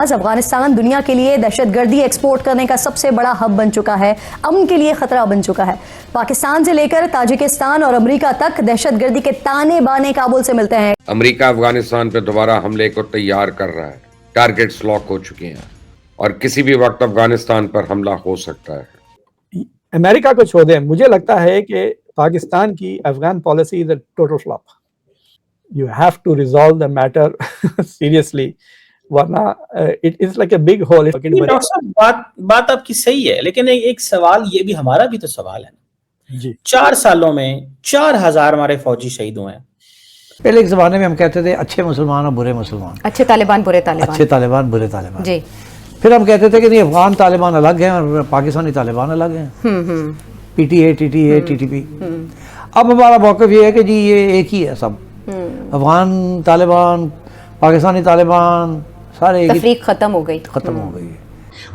आज अफगानिस्तान दुनिया के लिए दहशतगर्दी एक्सपोर्ट करने का सबसे बड़ा हब बन चुका है, अमन के लिए खतरा बन चुका है। पाकिस्तान से लेकर ताजिकिस्तान और अमेरिका तक दहशतगर्दी के ताने बाने काबुल से मिलते हैं। अमेरिका अफगानिस्तान पर दोबारा हमले को तैयार कर रहा है। टारगेट्स लॉक हो चुके हैं और किसी भी वक्त अफगानिस्तान पर हमला हो सकता है। अमेरिका को छोड़ दें, मुझे लगता है कि पाकिस्तान की Afghan policy is a total flop. You have to resolve the matter seriously, वरना it is like a big hole. Doctor साहब, बात आपकी सही है, लेकिन एक सवाल ये भी, हमारा भी तो सवाल है जी। 4 सालों में 4000 हमारे फौजी शहीद हुए हैं। पहले एक ज़माने में हम कहते थे अच्छे मुसलमान और बुरे मुसलमान, अच्छे तालिबान बुरे तालिबान, अच्छे तालिबान बुरे तालिबान जी। फिर हम कहते थे कि नहीं, अफगान तालिबान अलग हैं और पाकिस्तानी तालिबान अलग हैं, पीटीए टीटीए टीटीपी। अब हमारा मौक़िफ़ ये है कि जी ये एक ही है सब, अफगान तालिबान पाकिस्तानी तालिबान सारे तफरीक खत्म हो गई।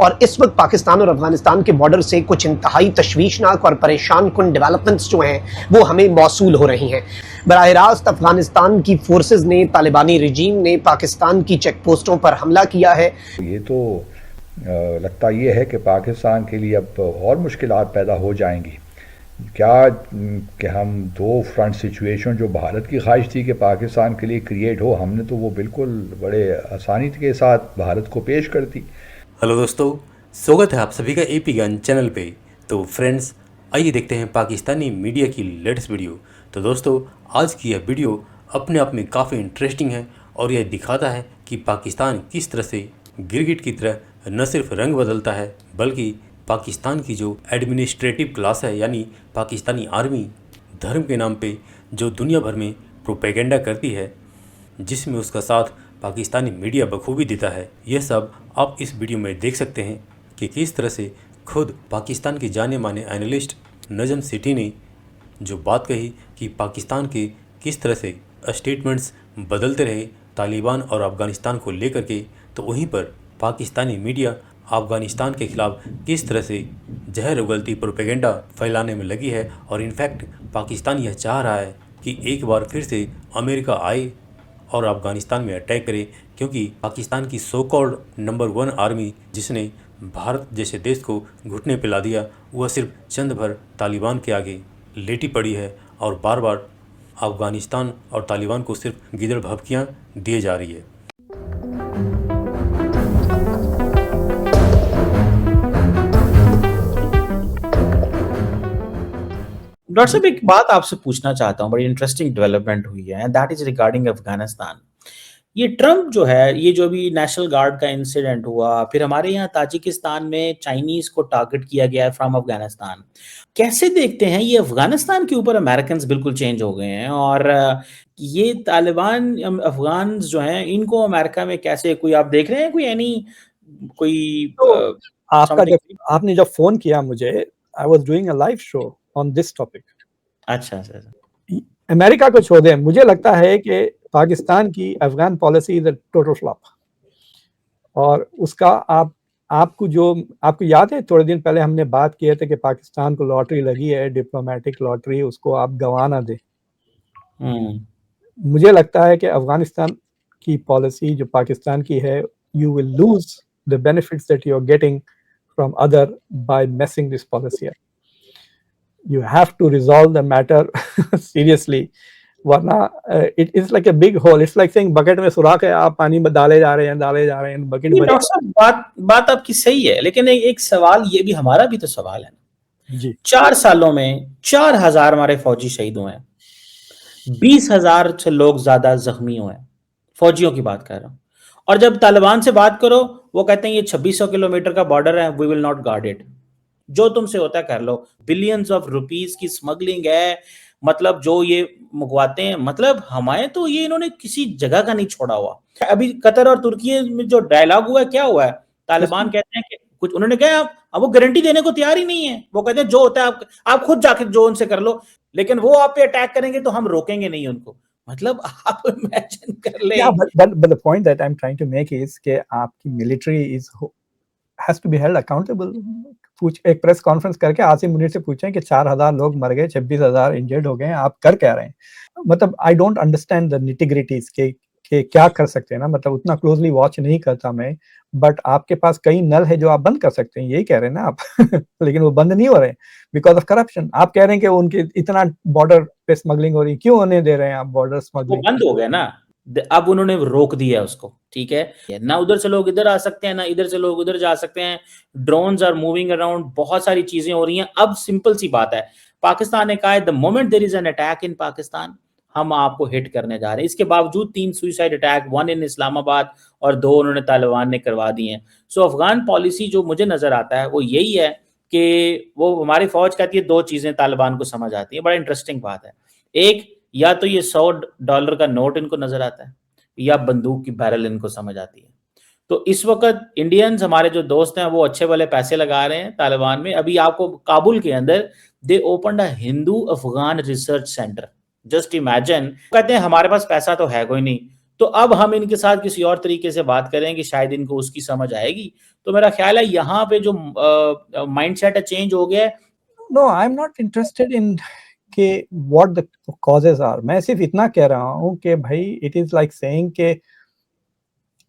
और इस वक्त पाकिस्तान और अफगानिस्तान के बॉर्डर से कुछ इंतहाई तशवीशनाक और परेशान कुन डेवलपमेंट्स जो हैं वो हमें मौसूल हो रही हैं। बराह रास्त अफगानिस्तान की फोर्सेस ने, तालिबानी रजीम ने पाकिस्तान की चेक पोस्टों पर हमला किया है। ये तो लगता ये है कि पाकिस्तान के लिए अब और मुश्किलात पैदा हो जाएंगी। क्या कि हम दो फ्रंट सिचुएशन जो भारत की ख्वाहिश थी कि पाकिस्तान के लिए क्रिएट हो, हमने तो वो बिल्कुल बड़े आसानी के साथ भारत को पेश कर दी। हेलो दोस्तों, स्वागत है आप सभी का एपी गन चैनल पे। तो फ्रेंड्स, आइए देखते हैं पाकिस्तानी मीडिया की लेटेस्ट वीडियो। तो दोस्तों, आज की यह वीडियो अपने आप में काफ़ी इंटरेस्टिंग है और यह दिखाता है कि पाकिस्तान किस तरह से गिरगिट की तरह न सिर्फ रंग बदलता है, बल्कि पाकिस्तान की जो एडमिनिस्ट्रेटिव क्लास है, यानी पाकिस्तानी आर्मी, धर्म के नाम पे जो दुनिया भर में प्रोपेगेंडा करती है, जिसमें उसका साथ पाकिस्तानी मीडिया बखूबी देता है। यह सब आप इस वीडियो में देख सकते हैं कि किस तरह से खुद पाकिस्तान के जाने माने एनालिस्ट नजम सेठी ने जो बात कही कि पाकिस्तान के किस तरह से स्टेटमेंट्स बदलते रहे तालिबान और अफ़गानिस्तान को लेकर के, तो वहीं पर पाकिस्तानी मीडिया अफ़गानिस्तान के ख़िलाफ़ किस तरह से जहर उगलती प्रोपेगेंडा फैलाने में लगी है। और इनफैक्ट पाकिस्तान यह चाह रहा है कि एक बार फिर से अमेरिका आए और अफ़गानिस्तान में अटैक करे, क्योंकि पाकिस्तान की सो कॉल्ड नंबर 1 आर्मी, जिसने भारत जैसे देश को घुटने पिला दिया, वह सिर्फ चंद भर तालिबान के आगे लेटी पड़ी है और बार बार अफ़गानिस्तान और तालिबान को सिर्फ गिदड़ भभकियाँ दिए जा रही है। डॉक्टर साहब, एक बात आपसे पूछना चाहता हूँ, बड़ी इंटरेस्टिंग डेवलपमेंट हुई है, दैट इज रिगार्डिंग अफगानिस्तान। ये ट्रम्प जो है, ये जो भी नेशनल गार्ड का इंसिडेंट हुआ, फिर हमारे यहाँ ताजिकिस्तान में चाइनीज को टारगेट किया गया है फ्रॉम अफगानिस्तान, कैसे देखते हैं ये अफगानिस्तान के ऊपर अमेरिकन बिल्कुल चेंज हो गए हैं? और ये तालिबान अफगान जो हैं, इनको अमेरिका में कैसे, कोई आप देख रहे हैं कोई तो आपने जब फोन किया मुझे, I was doing a live show on this topic. अच्छा। अमेरिका को छोड़ दें, मुझे लगता है कि पाकिस्तान की Afghan policy is a total flop. और उसका आपको याद है, थोड़े दिन पहले हमने बात किए थे कि पाकिस्तान को लॉटरी लगी है, डिप्लोमेटिक लॉटरी, उसको आप गंवा ना दें। मुझे लगता है कि अफगानिस्तान की पॉलिसी जो पाकिस्तान की है, you will lose the benefits that you are getting from other by messing this policy. You have to resolve the matter seriously, वरना it is like a big hole. It's like saying bucket में सुराख है, आप पानी में डाले जा रहे हैं बकेट। डॉक्टर साहब, बात आपकी सही है, लेकिन एक सवाल ये भी, हमारा भी तो सवाल है जी। 4 सालों में 4000 हमारे फौजी शहीद हुए हैं, 20,000 से लोग ज्यादा जख्मी हुए हैं, फौजियों की बात कर रहा हूं। और जब तालिबान से बात करो, वो कहते हैं ये 2600 किलोमीटर का बॉर्डर है, we will not guard it, जो तुमसे होता है कर लो। बिलियंस ऑफ रुपीस की स्मगलिंग है, मतलब जो ये मुगवाते हैं, मतलब हमारे तो ये इन्होंने किसी जगह का नहीं छोड़ा हुआ। अभी कतर और तुर्की में जो डायलॉग हुआ है, क्या हुआ है? तालिबान कहते हैं कि कुछ, उन्होंने कहा अब वो गारंटी देने को तैयार ही नहीं है। वो कहते हैं जो होता है आप खुद जाके जो उनसे कर लो, लेकिन वो आप पे अटैक करेंगे तो हम रोकेंगे नहीं उनको। मतलब आप इमेजिन कर ले। but the point that I'm trying to make is कि आपकी military has to be held accountable। एक प्रेस कॉन्फ्रेंस करके आसिम मुनीर से पूछें कि 4000 लोग मर गए, 26,000 इंजर्ड हो गए, आप कर क्या रहे हैं? मतलब I don't understand the nitty gritties के कि क्या कर सकते हैं ना, मतलब उतना क्लोजली वॉच नहीं करता मैं, बट आपके पास कई नल है जो आप बंद कर सकते हैं, यही कह रहे हैं ना आप लेकिन वो बंद नहीं हो रहे बिकॉज ऑफ करप्शन। आप कह रहे हैं कि उनके इतना बॉर्डर पे स्मगलिंग हो रही, क्यों होने दे रहे हैं आप बॉर्डर वो स्मगलिंग? बंद हो गया ना, अब उन्होंने रोक दिया उसको, ठीक है ना, उधर से लोग इधर आ सकते हैं ना इधर से लोग उधर जा सकते हैं, ड्रोन्स आर मूविंग अराउंड, बहुत सारी चीजें हो रही हैं। अब सिंपल सी बात है, पाकिस्तान ने कहा है the moment there is an attack in Pakistan, हम आपको हिट करने जा रहे हैं। इसके बावजूद 3 सुसाइड अटैक, 1 इन इस्लामाबाद और 2 उन्होंने तालिबान ने करवा दिए हैं। सो अफगान पॉलिसी जो मुझे नजर आता है वो यही है कि वो हमारी फौज कहती है 2 चीजें तालिबान को समझ आती है, बड़ा इंटरेस्टिंग बात है। एक, या तो ये $100 का नोट इनको नजर आता है, या बंदूक की बैरल इनको समझ आती है। तो इस वक्त इंडियंस हमारे जो दोस्त हैं वो अच्छे वाले पैसे लगा रहे हैं तालिबान में। अभी आपको काबुल के अंदर they opened a Hindu Afghan research centre, just imagine. कहते हैं हमारे पास पैसा तो है कोई नहीं, तो अब हम इनके साथ किसी और तरीके से बात करें कि शायद इनको उसकी समझ आएगी। तो मेरा ख्याल है यहाँ पे जो माइंडसेट है चेंज हो गया है। No, I am not interested in कि व्हाट द कॉजेज आर। मैं सिर्फ इतना कह रहा हूँ कि भाई इट इज लाइक सेइंग कि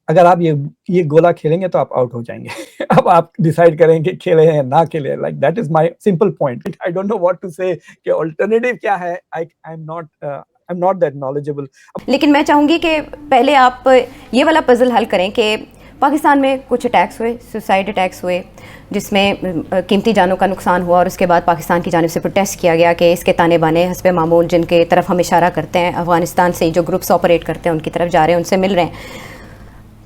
अगर आप ये गोला खेलेंगे तो आप आउट हो जाएंगे अब आप डिसाइड करेंगे खेले हैं ना खेले, like that is my simple point. I don't know what to say कि अल्टरनेटिव क्या है। I am not that knowledgeable. लेकिन मैं चाहूँगी कि पहले आप ये वाला पजल हल करें कि पाकिस्तान में कुछ अटैक्स हुए, सुसाइड अटैक्स हुए, जिसमें कीमती जानों का नुकसान हुआ, और उसके बाद पाकिस्तान की जानिब से प्रोटेस्ट किया गया कि इसके ताने बाने हस्बे मामूल जिनके तरफ हम इशारा करते हैं, अफगानिस्तान से जो ग्रुप्स ऑपरेट करते हैं उनकी तरफ जा रहे हैं, उनसे मिल रहे हैं।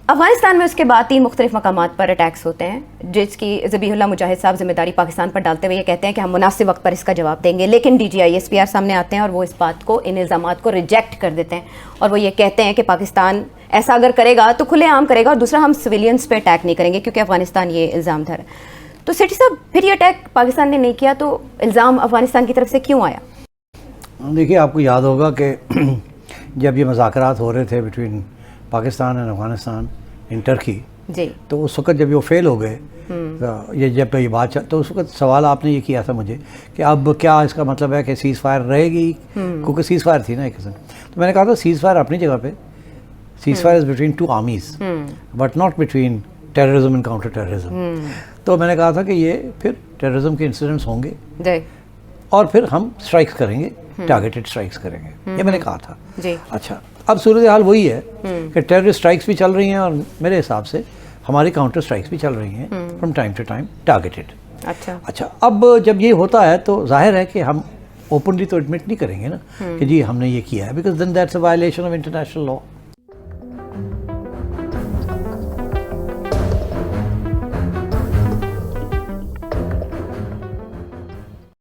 अफगानिस्तान में उसके बाद 3 मुख्तलिफ मकामात पर अटैक्स होते हैं, जिसकी ज़बीहुल्लाह मुजाहिद साहब जिम्मेदारी पाकिस्तान पर डालते हुए ये कहते हैं कि हम मुनासिब वक्त पर इसका जवाब देंगे। लेकिन DGI SPR सामने आते हैं और वो इस बात को, इन इल्ज़ामात को रिजेक्ट कर देते हैं, और वो ये कहते हैं कि पाकिस्तान ऐसा अगर करेगा तो खुलेआम करेगा, और दूसरा हम सिविलियंस पे अटैक नहीं करेंगे क्योंकि अफगानिस्तान ये इल्ज़ाम धर। तो सेठी साहब, फिर ये अटैक पाकिस्तान ने नहीं किया तो इल्ज़ाम अफगानिस्तान की तरफ से क्यों आया? देखिए, आपको याद होगा कि जब ये मुज़ाकरात हो रहे थे between Pakistan and Afghanistan in Turkey जी, तो उस वक्त जब वो फेल हो गए, जब ये बात तो उस वक्त सवाल आपने ये किया था मुझे कि अब क्या इसका मतलब है कि सीज़ फायर रहेगी, क्योंकि सीज़ फायर थी ना एक किस्म। तो मैंने कहा था सीज़ फायर अपनी जगह पे, seize fire is between 2 armies but not between terrorism and counter terrorism. तो मैंने कहा था कि ये फिर टेररिज्म के इंसिडेंट्स होंगे जी, और फिर हम स्ट्राइक्स करेंगे, टारगेटेड स्ट्राइक्स करेंगे, ये मैंने कहा था जी। अच्छा, अब सूरत हाल वही है कि टेररिस्ट स्ट्राइक्स भी चल रही हैं और मेरे हिसाब से हमारी काउंटर स्ट्राइक्स भी चल रही हैं from time to time, targeted. अच्छा, अब जब ये होता है तो जाहिर है कि हम ओपनली तो एडमिट नहीं करेंगे ना कि जी हमने ये किया है, because then that's a violation of international law.